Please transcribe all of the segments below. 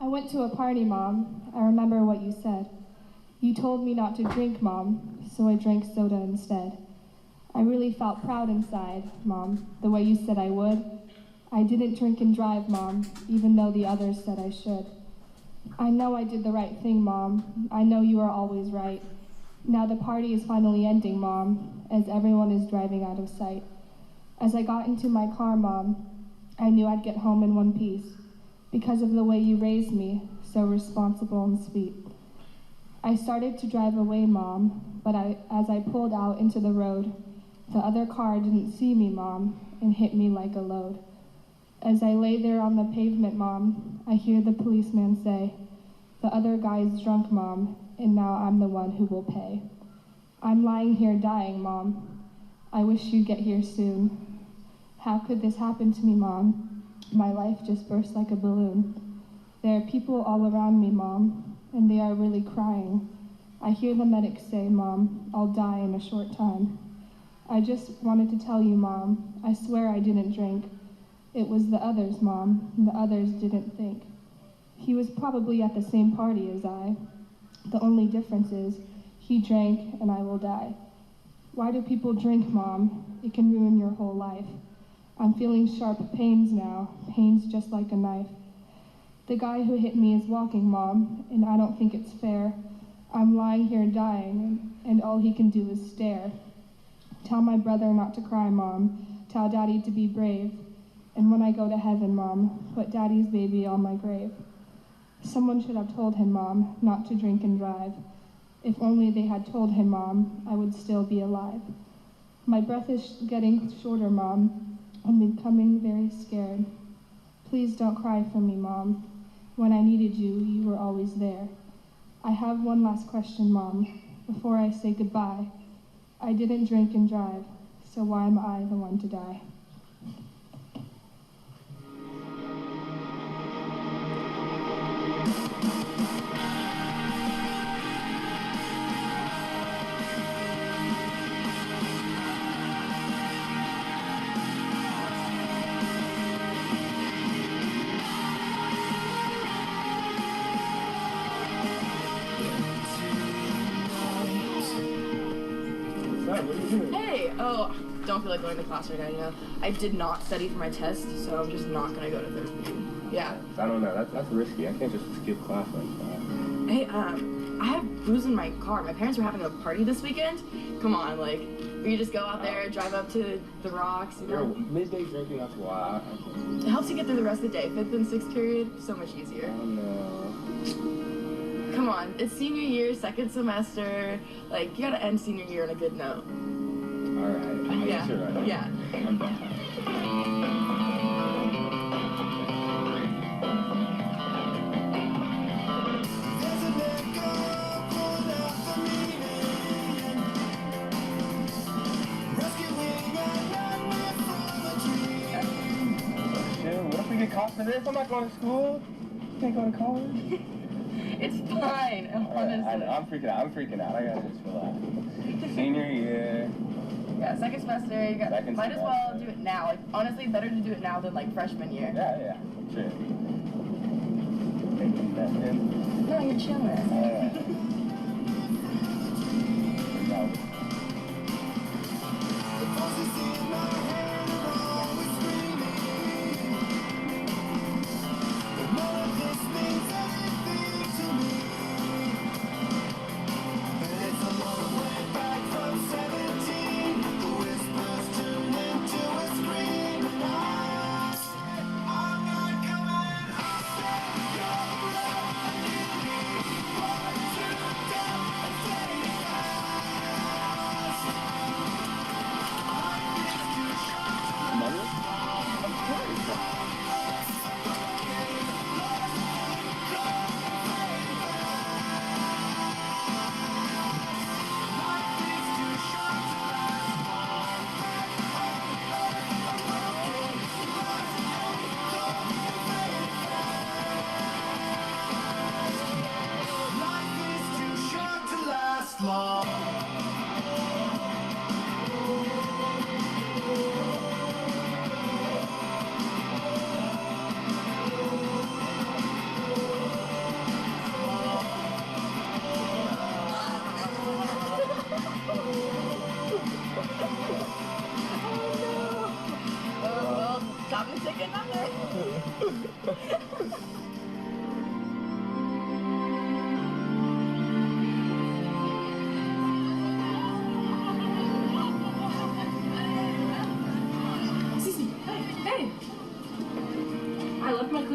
I went to a party, Mom. I remember what you said. You told me not to drink, Mom, so I drank soda instead. I really felt proud inside, Mom, the way you said I would. I didn't drink and drive, Mom, even though the others said I should. I know I did the right thing, Mom. I know you are always right. Now the party is finally ending, Mom, as everyone is driving out of sight. As I got into my car, Mom, I knew I'd get home in one piece because of the way you raised me, so responsible and sweet. I started to drive away, Mom, but as I pulled out into the road, the other car didn't see me, Mom, and hit me like a load. As I lay there on the pavement, Mom, I hear the policeman say, "The other guy's drunk, Mom, and now I'm the one who will pay." I'm lying here dying, Mom. I wish you'd get here soon. How could this happen to me, Mom? My life just burst like a balloon. There are people all around me, Mom, and they are really crying. I hear the medics say, Mom, I'll die in a short time. I just wanted to tell you, Mom, I swear I didn't drink. It was the others, Mom, and the others didn't think. He was probably at the same party as I. The only difference is he drank and I will die. Why do people drink, Mom? It can ruin your whole life. I'm feeling sharp pains now, pains just like a knife. The guy who hit me is walking, Mom, and I don't think it's fair. I'm lying here dying, and all he can do is stare. Tell my brother not to cry, Mom. Tell Daddy to be brave. And when I go to heaven, Mom, put Daddy's baby on my grave. Someone should have told him, Mom, not to drink and drive. If only they had told him, Mom, I would still be alive. My breath is getting shorter, Mom. I'm becoming very scared. Please don't cry for me, Mom. When I needed you, you were always there. I have one last question, Mom, before I say goodbye. I didn't drink and drive, so why am I the one to die? Hey! Oh, don't feel like going to class right now, you know. I did not study for my test, so I'm just not gonna go to third period. Yeah. I don't know, that's risky. I can't just skip class like that. Hey, I have booze in my car. My parents were having a party this weekend. Come on, like, we could just go out there, drive up to the rocks, you know. Midday drinking, that's why. It helps you get through the rest of the day. 5th and 6th period, so much easier. Oh no. Come on, it's senior year, 2nd semester. Like, you gotta end senior year on a good note. Alright. Yeah. Right. Yeah. I'm done. What if we get caught for this? I'm not going to school. Can't go to college. It's fine, honestly. I'm freaking out. I gotta just relax. Senior year. Yeah, 2nd semester, you got, might as well do it now. Like, honestly, better to do it now than, like, freshman year. Yeah, sure. Taking that in. No, you're chilling.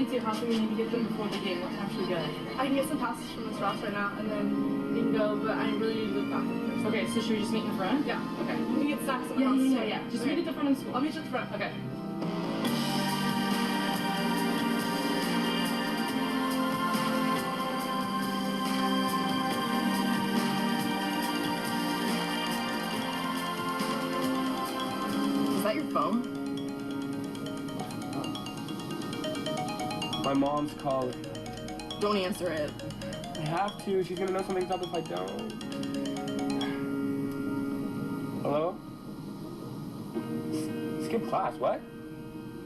athletes here, how can we maybe get them before the game? What time should we go? I can get some passes from this Ross right now, and then we can go, but I really need to go to the bathroom first. Okay, so should we just meet in the front? Yeah. Okay. We can get snacks at my house. Yeah. Just meet at the front of the school. I'll meet you at the front. Okay. Is that your phone? My mom's calling. Don't answer it. I have to. She's gonna know something's up if I don't. Hello? Skip class, what?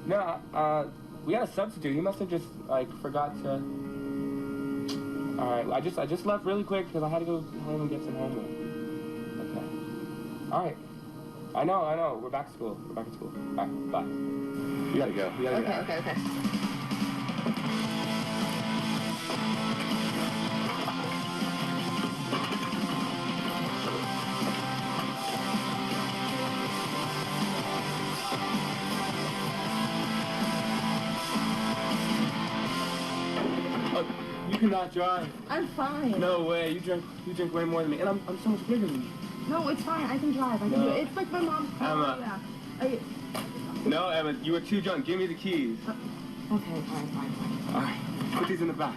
No, we had a substitute. He must have just, like, forgot to... Alright, I just left really quick because I had to go home and get some homework. Okay. Alright. I know. We're back to school. We're back at school. Bye. Bye. We gotta go. Okay. You cannot drive. I'm fine. No way. You drink way more than me, and I'm so much bigger than you. No, it's fine. I can drive. I can do it. It's like my mom's car. Emma. Yeah. No, Emma, you were too drunk. Give me the keys. Okay, fine. All right, put these in the back.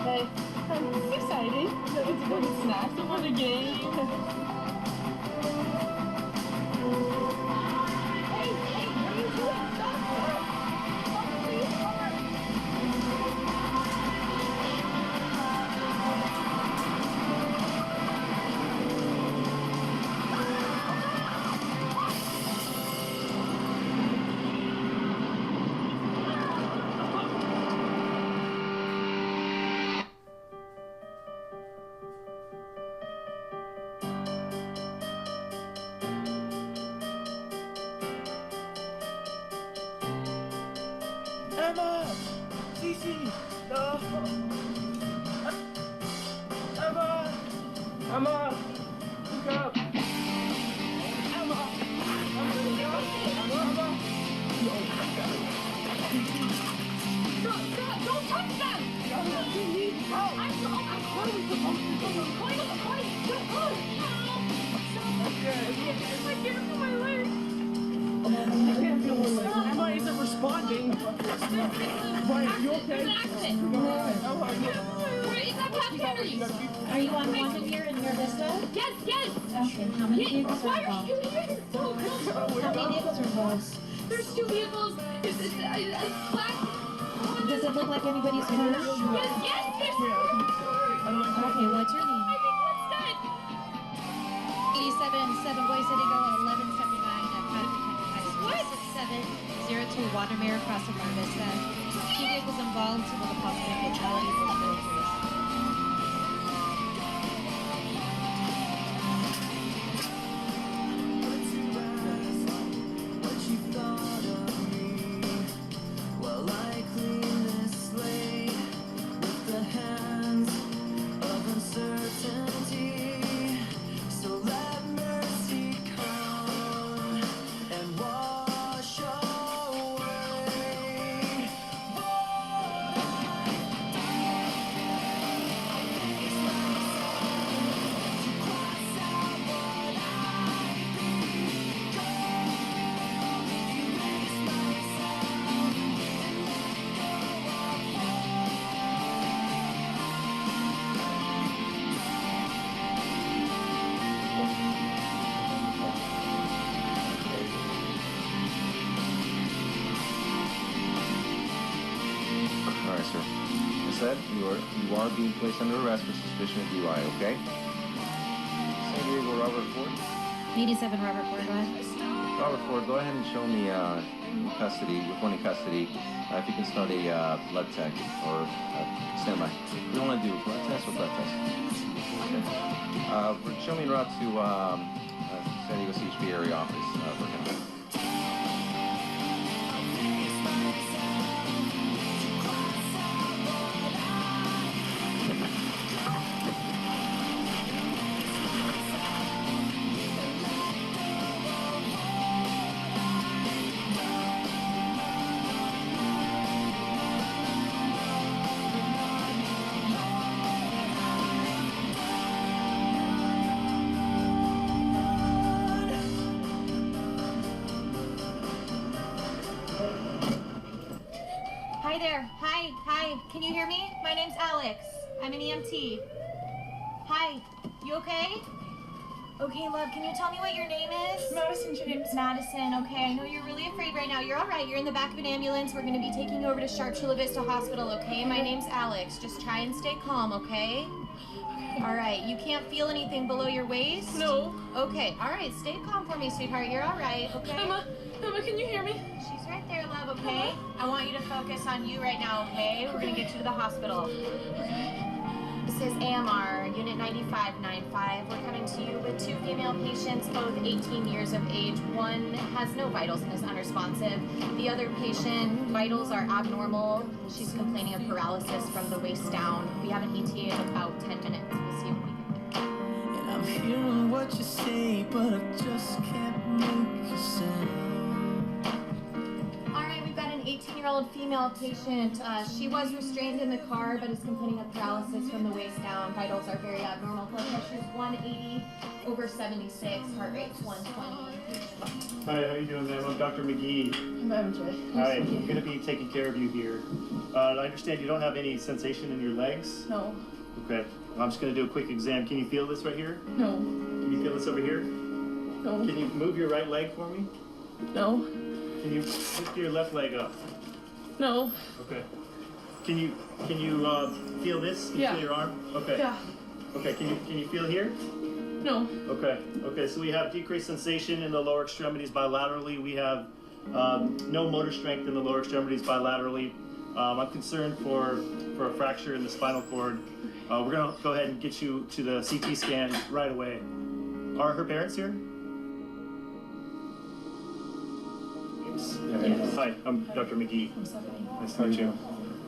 Hey, I'm excited. It's good snacks before the game. Hey, what are you doing? Stop! Stop, please, Emma! Cece! No! Emma! Emma! Look up! Emma! Emma! Don't touch them! We need help! What are we supposed to do? I can't feel my leg! Emma isn't responding. Brian, you okay? There's an accident! Where is that casket? Are you on one here in your vista? Yes! Okay, how many vehicles are Why are involved? you here? How many vehicles are involved? There's two vehicles. It's black. Does it look like anybody's hurt? Yes, there's two. Okay, what's your name? I think one's dead. 87 Boy City Go 1179 at Private High School. 6702 Watermere crossing Mar Vista. Two vehicles involved with a possible fatality for the military. You are being placed under arrest for suspicion of DUI, okay? San Diego Robert Ford. 87 Robert Ford, go ahead. Robert Ford, go ahead and show me custody, with one in custody, if you can start a blood tech or stand by. You don't want to do blood test or blood test? Okay. Show me en route to San Diego CHP area office. We're gonna... Hi there. Hi. Can you hear me? My name's Alex. I'm an EMT. Hi. You okay? Okay, love. Can you tell me what your name is? Madison James. Madison. Okay. I know you're really afraid right now. You're all right. You're in the back of an ambulance. We're going to be taking you over to Sharp Chula Vista Hospital, okay? My name's Alex. Just try and stay calm, okay? All right. You can't feel anything below your waist? No. Okay. All right. Stay calm for me, sweetheart. You're all right, okay? Emma, can you hear me? She's right there, love, okay? I want you to focus on you right now, okay? We're gonna get you to the hospital. This is AMR, Unit 9595. We're coming to you with 2 female patients, both 18 years of age. One has no vitals and is unresponsive. The other patient, vitals are abnormal. She's complaining of paralysis from the waist down. We have an ETA in about 10 minutes. We'll see if we can get there. And I'm hearing what you say, but I just can't make you sound. All right, we've got an 18-year-old female patient. She was restrained in the car, but is complaining of paralysis from the waist down. Vitals are very abnormal. Blood pressure is 180 over 76. Heart rate's 120. Hi, how you doing, ma'am? I'm Dr. McGee. I'm MJ. Hi, I'm going to be taking care of you here. I understand you don't have any sensation in your legs? No. Okay. I'm just going to do a quick exam. Can you feel this right here? No. Can you feel this over here? No. Can you move your right leg for me? No. Can you lift your left leg up? No. Okay. Can you feel this? Can you Yeah. feel your arm? Okay. Yeah. Okay, can you feel here? No. Okay. Okay, so we have decreased sensation in the lower extremities bilaterally. We have no motor strength in the lower extremities bilaterally. I'm concerned for a fracture in the spinal cord. We're gonna go ahead and get you to the CT scan right away. Are her parents here? Yes. Hi, I'm Dr. McGee. I'm Stephanie. Nice to meet you.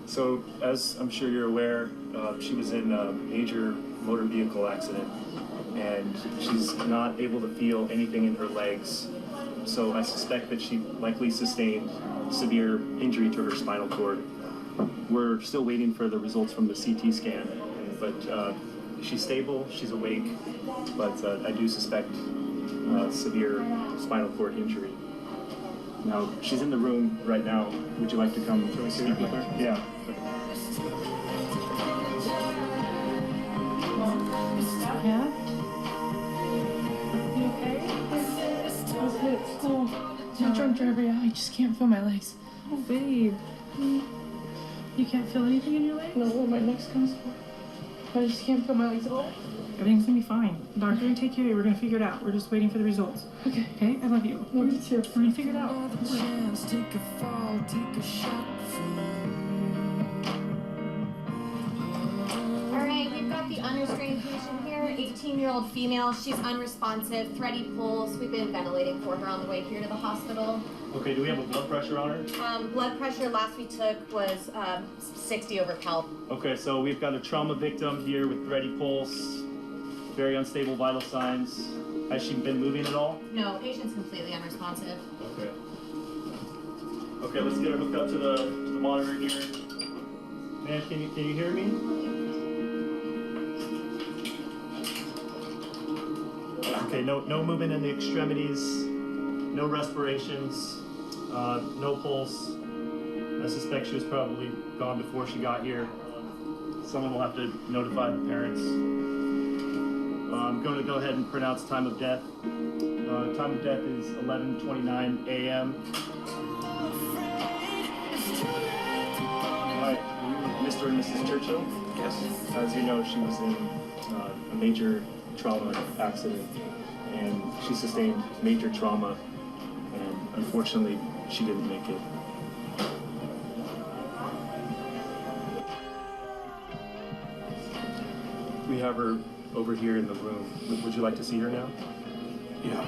So, as I'm sure you're aware, she was in a major motor vehicle accident, and she's not able to feel anything in her legs. So I suspect that she likely sustained severe injury to her spinal cord. We're still waiting for the results from the CT scan, but she's stable, she's awake, but I do suspect severe spinal cord injury. Now, she's in the room right now. Would you like to come speak with her? Yeah. Yeah? You okay? I was hit at school. I'm a drunk driver, yeah. I just can't feel my legs. Oh, babe. You can't feel anything in your legs? No, my leg's kind of sore. I just can't feel my legs at all. Everything's gonna be fine. Doctor gonna take care of you. We're gonna figure it out. We're just waiting for the results. Okay. Okay? I love you. Love you too. We're gonna figure it out. Another chance, take a fall, take a shot for All right, we've got the unrestrained patient here, 18-year-old female. She's unresponsive, thready pulse. We've been ventilating for her on the way here to the hospital. Okay, do we have a blood pressure on her? Blood pressure last we took was 60 over palp. Okay, so we've got a trauma victim here with thready pulse, very unstable vital signs. Has she been moving at all? No, patient's completely unresponsive. Okay. Okay, let's get her hooked up to the monitor here. Man, can you hear me? Okay, no movement in the extremities, no respirations, no pulse. I suspect she was probably gone before she got here. Someone will have to notify the parents. I'm going to go ahead and pronounce time of death. Time of death is 11:29 a.m. Hi, are you Mr. and Mrs. Churchill? Yes. As you know, she was in a major trauma accident, and she sustained major trauma, and unfortunately, she didn't make it. We have her over here in the room. Would you like to see her now? Yeah.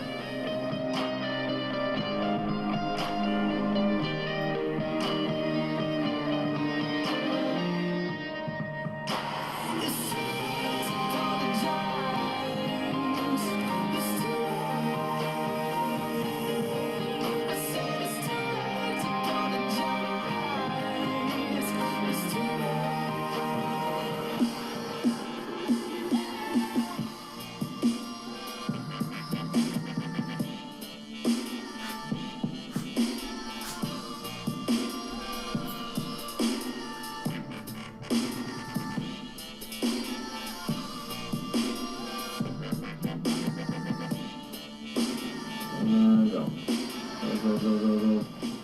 Go.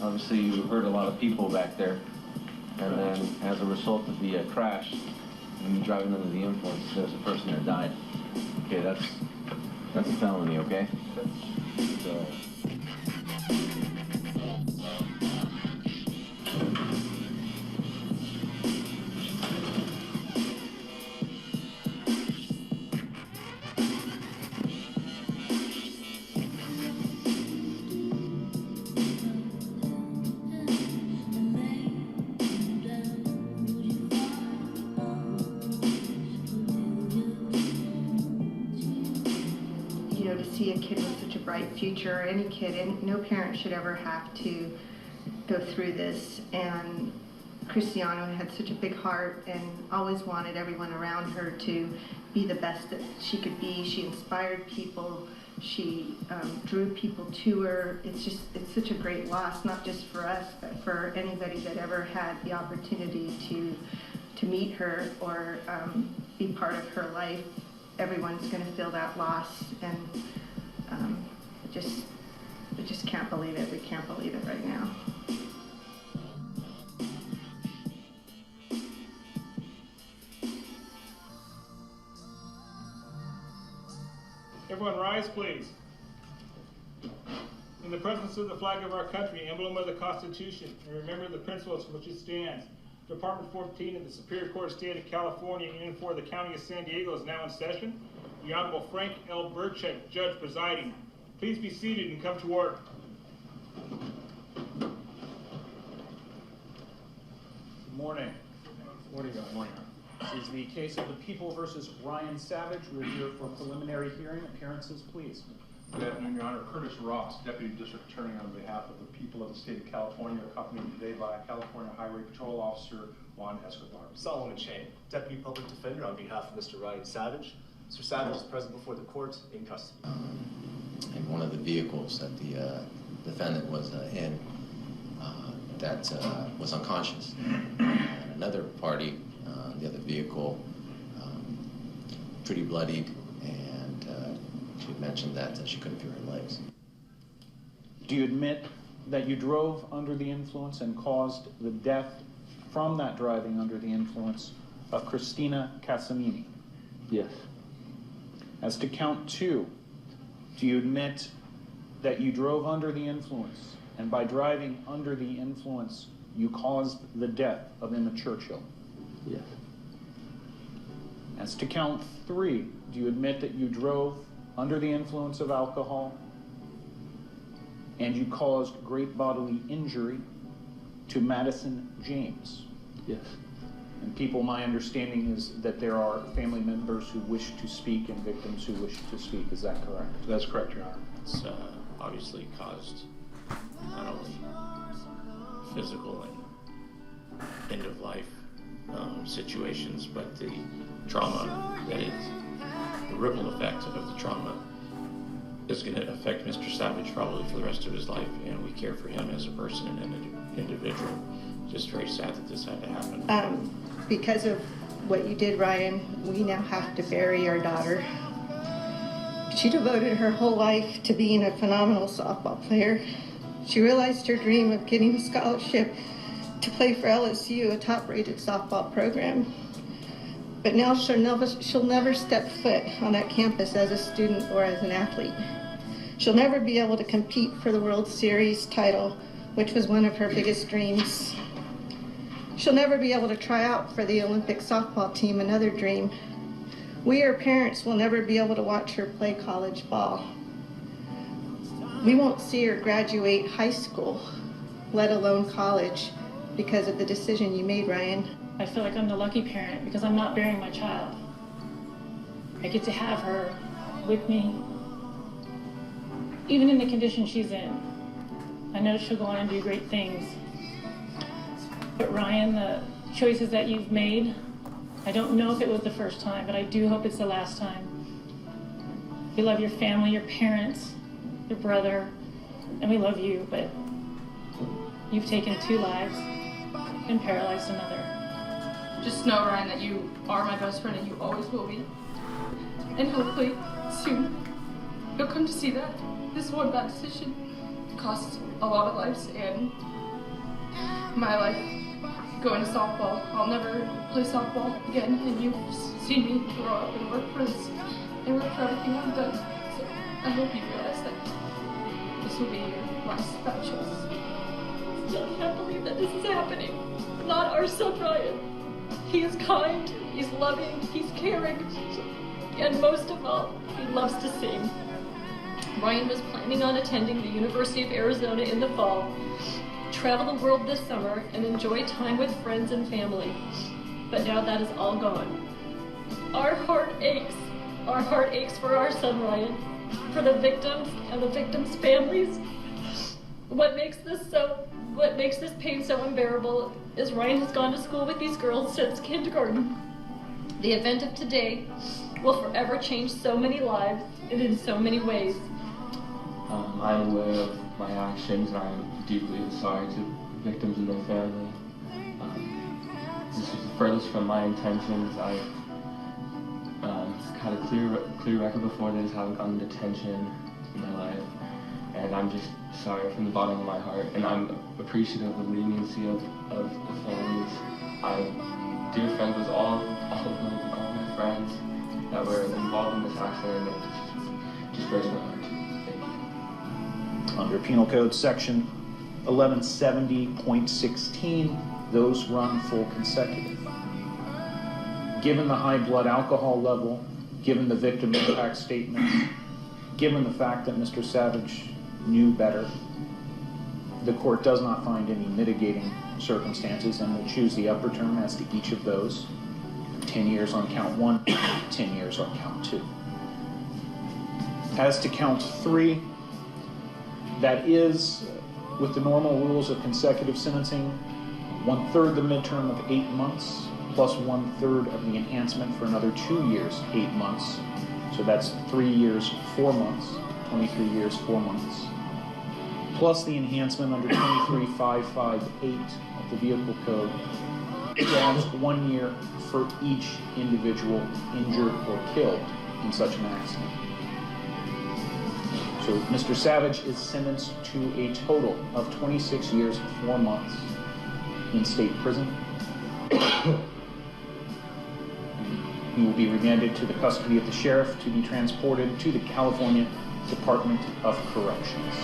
Obviously, you hurt a lot of people back there, and then as a result of the crash, when you're driving under the influence, there's a person that died. Okay, that's a felony. Okay. So. To see a kid with such a bright future, or any kid, and no parent should ever have to go through this. And Cristiano had such a big heart and always wanted everyone around her to be the best that she could be. She inspired people. She drew people to her. It's such a great loss, not just for us, but for anybody that ever had the opportunity to meet her or be part of her life. Everyone's going to feel that loss, and we just can't believe it. We can't believe it right now. Everyone rise, please. In the presence of the flag of our country, emblem of the Constitution, and remember the principles for which it stands. Department 14 of the Superior Court of the State of California in and for the County of San Diego is now in session. The Honorable Frank L. Burchett, Judge presiding. Please be seated and come to order. Good morning. Morning, Your Honor. This is the case of the People versus Ryan Savage. We're here for preliminary hearing. Appearances, please. Good afternoon, Your Honor. Curtis Ross, Deputy District Attorney on behalf of the people of the state of California, accompanied today by California Highway Patrol Officer Juan Escobar. Solomon Chain, Deputy Public Defender on behalf of Mr. Ryan Savage. Mr. Savage is present before the court in custody. And one of the vehicles that the defendant was in that was unconscious. And another party, the other vehicle, pretty bloodied, and she mentioned that she couldn't feel her legs. Do you admit that you drove under the influence and caused the death from that driving under the influence of Cristiona Caccamise? Yes. As to count 2, do you admit that you drove under the influence, and by driving under the influence, you caused the death of Emma Churchill? Yes. As to count 3, do you admit that you drove under the influence of alcohol and you caused great bodily injury to Madison James? Yes. And people, my understanding is that there are family members who wish to speak and victims who wish to speak. Is that correct? That's correct, Your Honor. It's obviously caused not only physical and end-of-life situations, but the trauma that the ripple effect of the trauma is going to affect Mr. Savage probably for the rest of his life, and we care for him as a person and an individual. Just very sad that this had to happen. Because of what you did, Ryan, we now have to bury our daughter. She devoted her whole life to being a phenomenal softball player. She realized her dream of getting a scholarship to play for LSU, a top-rated softball program. But now she'll never step foot on that campus as a student or as an athlete. She'll never be able to compete for the World Series title, which was one of her biggest dreams. She'll never be able to try out for the Olympic softball team, another dream. We, her parents, will never be able to watch her play college ball. We won't see her graduate high school, let alone college, because of the decision you made, Ryan. I feel like I'm the lucky parent because I'm not burying my child. I get to have her with me, even in the condition she's in. I know she'll go on and do great things. But Ryan, the choices that you've made, I don't know if it was the first time, but I do hope it's the last time. We love your family, your parents, your brother, and we love you, but you've taken 2 lives and paralyzed another. Just know, Ryan, that you are my best friend and you always will be. And hopefully, soon, you'll come to see that this one bad decision cost a lot of lives, and my life going to softball. I'll never play softball again, and you've seen me grow up and work for this and work for everything I've done. So I hope you realize that this will be your last bad choice. Still can't believe that this is happening. Not our son, Ryan. He is kind, he's loving, he's caring, and most of all, he loves to sing. Ryan was planning on attending the University of Arizona in the fall, travel the world this summer, and enjoy time with friends and family. But now that is all gone. Our heart aches. Our heart aches for our son, Ryan, for the victims and the victims' families. What makes this pain so unbearable is Ryan has gone to school with these girls since kindergarten. The event of today will forever change so many lives and in so many ways. I'm aware of my actions, and I'm deeply sorry to victims and their family. This was the furthest from my intentions. I had a clear record before this, having gotten detention in my life, and I'm just sorry from the bottom of my heart, and I'm appreciative of the leniency of the families. I'm dear friends with all my friends that were involved in this accident, and it just breaks my heart. Under Penal Code Section 1170.16, those run full consecutive. Given the high blood alcohol level, given the victim impact statements, given the fact that Mr. Savage knew better, the court does not find any mitigating circumstances and will choose the upper term as to each of those. 10 years on count 1, 10 years on count 2. As to count 3, that is, with the normal rules of consecutive sentencing, 1/3 the midterm of 8 months, plus 1/3 of the enhancement for another 2 years, 8 months. So that's 3 years, 4 months, 23 years, 4 months. Plus the enhancement under 23558 of the Vehicle Code, which adds 1 year for each individual injured or killed in such an accident. So Mr. Savage is sentenced to a total of 26 years, 4 months in state prison. He will be remanded to the custody of the sheriff to be transported to the California Department of Corrections.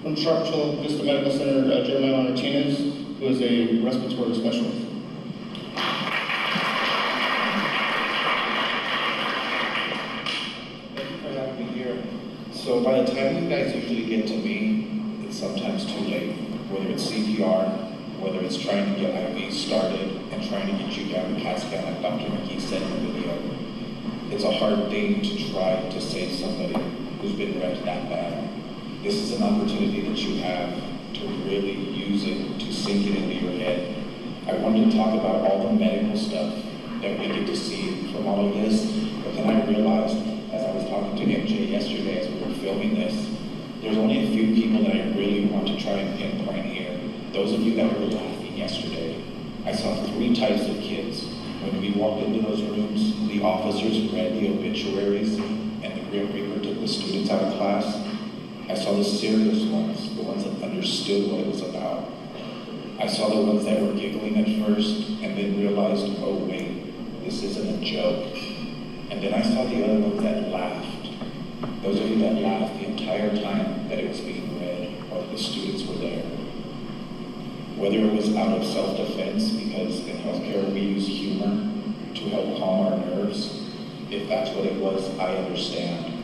From Sharpeville Vista Medical Center, Jeremiah Martinez, who is a respiratory specialist. Thank you for having me here. So by the time you guys usually get to me, it's sometimes too late. Whether it's CPR, whether it's trying to get IVs started and trying to get you down to casket like Dr. McKee said in the video. It's a hard thing to try to save somebody who's been wrecked that bad. This is an opportunity that you have to really use it, to sink it into your head. I wanted to talk about all the medical stuff that we get to see from all of this, but then I realized, as I was talking to MJ yesterday as we were filming this, there's only a few people that I really want to try and pinpoint here. Those of you that were laughing yesterday. I saw 3 types of kids. When we walked into those rooms, the officers read the obituaries, and the Grim Reaper took the students out of class. I saw the serious ones, the ones that understood what it was about. I saw the ones that were giggling at first and then realized, oh wait, this isn't a joke. And then I saw the other ones that laughed. Those of you that laughed the entire time that it was being read or the students were there. Whether it was out of self-defense, because in healthcare we use humor to help calm our nerves. If that's what it was, I understand.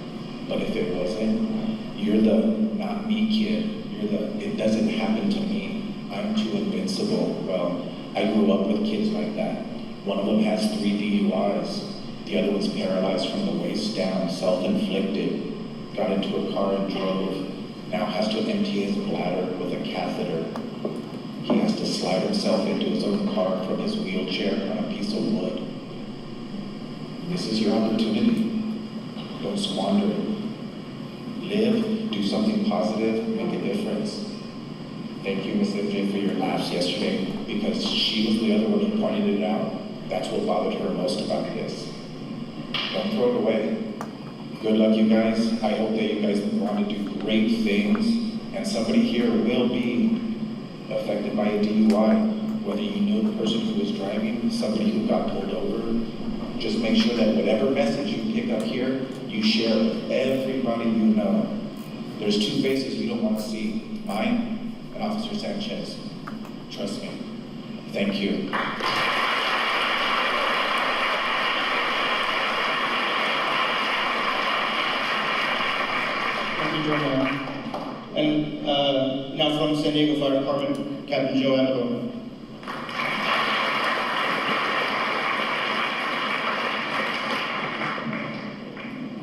But if it wasn't, you're the not me kid. You're the it doesn't happen to me. I'm too invincible. Well, I grew up with kids like that. One of them has 3 DUIs. The other one's paralyzed from the waist down, self-inflicted. Got into a car and drove. Now has to empty his bladder with a catheter. He has to slide himself into his own car from his wheelchair on a piece of wood. This is your opportunity. Don't squander it. Live, do something positive, make a difference. Thank you, Ms. MJ, for your laughs yesterday, because she was the other one who pointed it out. That's what bothered her most about this. Don't throw it away. Good luck, you guys. I hope that you guys want to do great things, and somebody here will be affected by a DUI, whether you knew the person who was driving, somebody who got pulled over. Just make sure that whatever message you pick up here, you share with everybody you know. There's 2 faces you don't want to see, mine and Officer Sanchez. Trust me. Thank you. Thank you, Jordan. And now from San Diego Fire Department, Captain Joe Amador.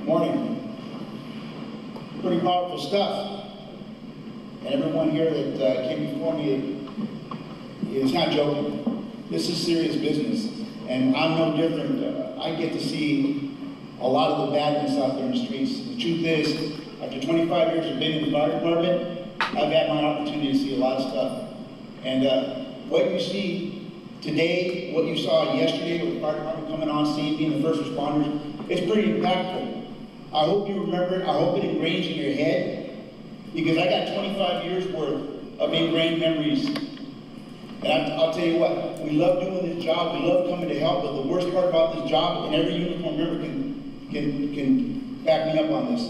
Morning. Pretty powerful stuff. And everyone here that came before me is not joking. This is serious business. And I'm no different. I get to see a lot of the badness out there in the streets. The truth is, after 25 years of being in the fire department, I've had my opportunity to see a lot of stuff. And what you see today, what you saw yesterday with the fire department coming on scene, being the first responders, it's pretty impactful. I hope you remember it. I hope it ingrains in your head, because I got 25 years worth of ingrained memories. And I'll tell you what, we love doing this job. We love coming to help. But the worst part about this job, and every uniform member can back me up on this.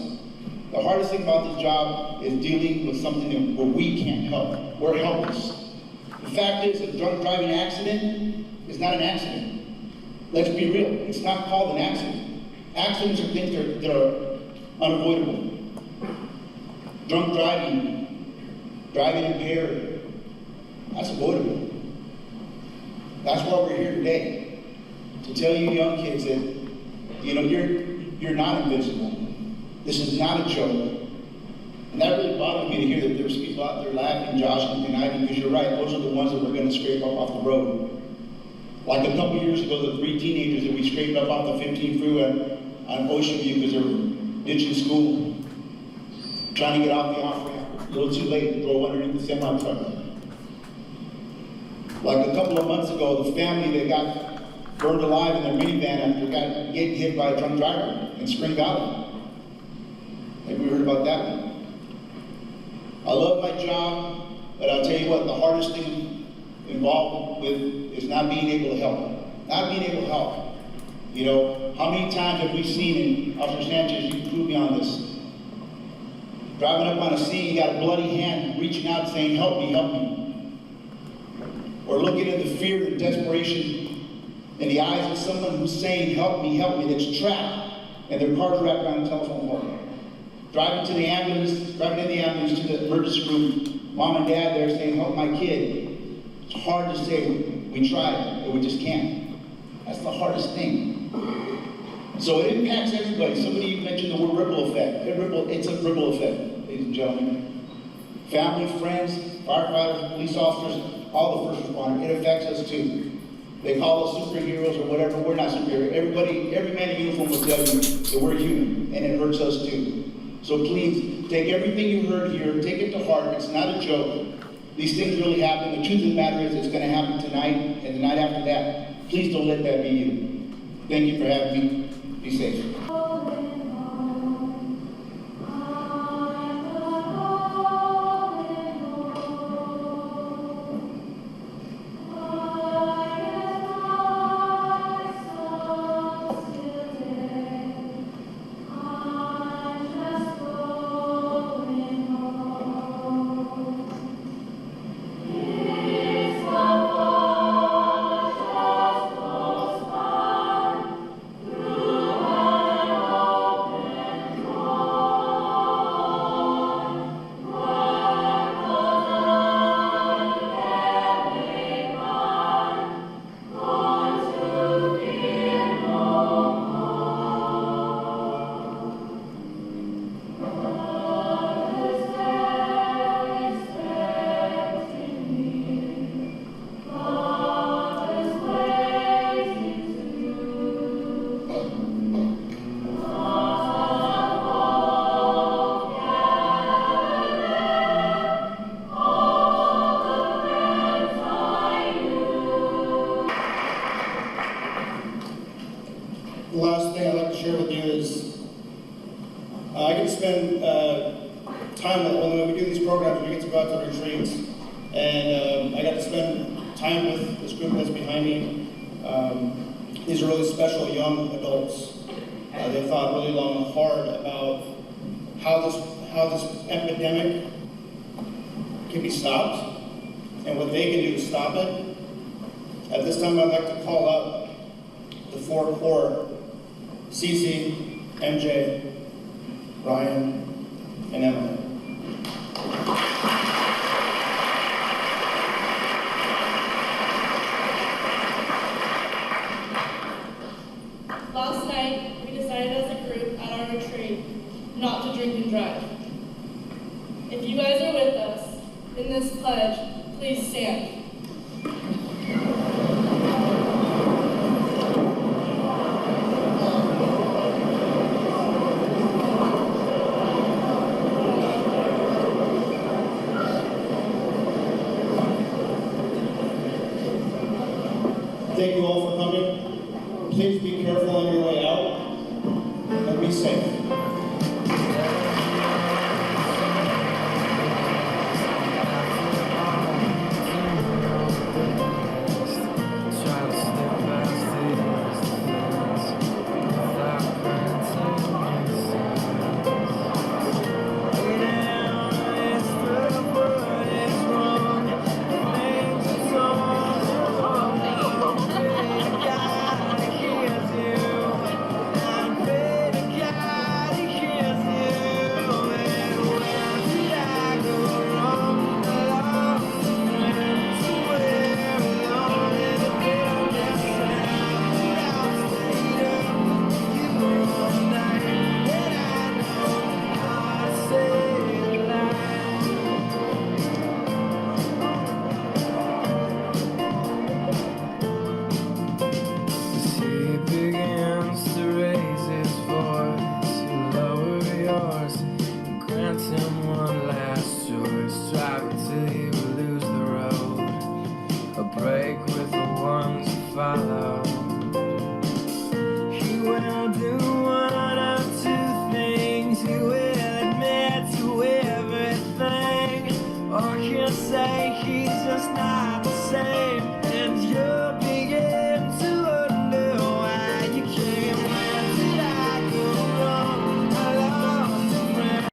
The hardest thing about this job is dealing with something where we can't help. We're helpless. The fact is, a drunk driving accident is not an accident. Let's be real. It's not called an accident. Accidents are things that are unavoidable. Drunk driving, driving impaired, that's avoidable. That's why we're here today, to tell you young kids that, you know, you're not invincible. This is not a joke. And that really bothered me to hear that there's people out there laughing, joshing, conniving, because you're right, those are the ones that we're going to scrape up off the road. Like a couple years ago, the 3 teenagers that we scraped up off the 15 freeway on Ocean View because they were ditching school, trying to get off the off-ramp. A little too late, drove underneath the semi-truck. Like a couple of months ago, the family that got burned alive in their minivan after getting hit by a drunk driver in Spring Valley. Maybe we heard about that one. I love my job, but I'll tell you what, the hardest thing involved with is not being able to help. Not being able to help. You know, how many times have we seen, and Officer Sanchez, you can prove me on this, driving up on a scene, you got a bloody hand reaching out saying, help me, help me. Or looking at the fear and desperation in the eyes of someone who's saying, help me, that's trapped, and their car's wrapped around a telephone pole. Driving in the ambulance to the emergency room, mom and dad there saying, help my kid. It's hard to say, we tried, but we just can't. That's the hardest thing. So it impacts everybody. Somebody mentioned the word ripple effect. It's a ripple effect, ladies and gentlemen. Family, friends, firefighters, police officers, all the first responders, it affects us too. They call us superheroes or whatever, we're not superheroes. Every man in uniform will tell you that we're human, and it hurts us too. So please, take everything you heard here, take it to heart. It's not a joke. These things really happen. The truth of the matter is it's going to happen tonight and the night after that. Please don't let that be you. Thank you for having me. Be safe. the last thing I'd like to share with you is I get to spend time when we do these programs. We get to go out to retreats, and I got to spend time with this group that's behind me. These are really special young adults. They thought really long and hard about how this epidemic can be stopped and what they can do to stop it. At this time, I'd like to call up the four core: Cece, MJ, Ryan, and Emily. Last night, we decided as a group at our retreat not to drink and drive. If you guys are with us in this pledge, please stand. Thank you all for coming. Please be careful on your way out and be safe.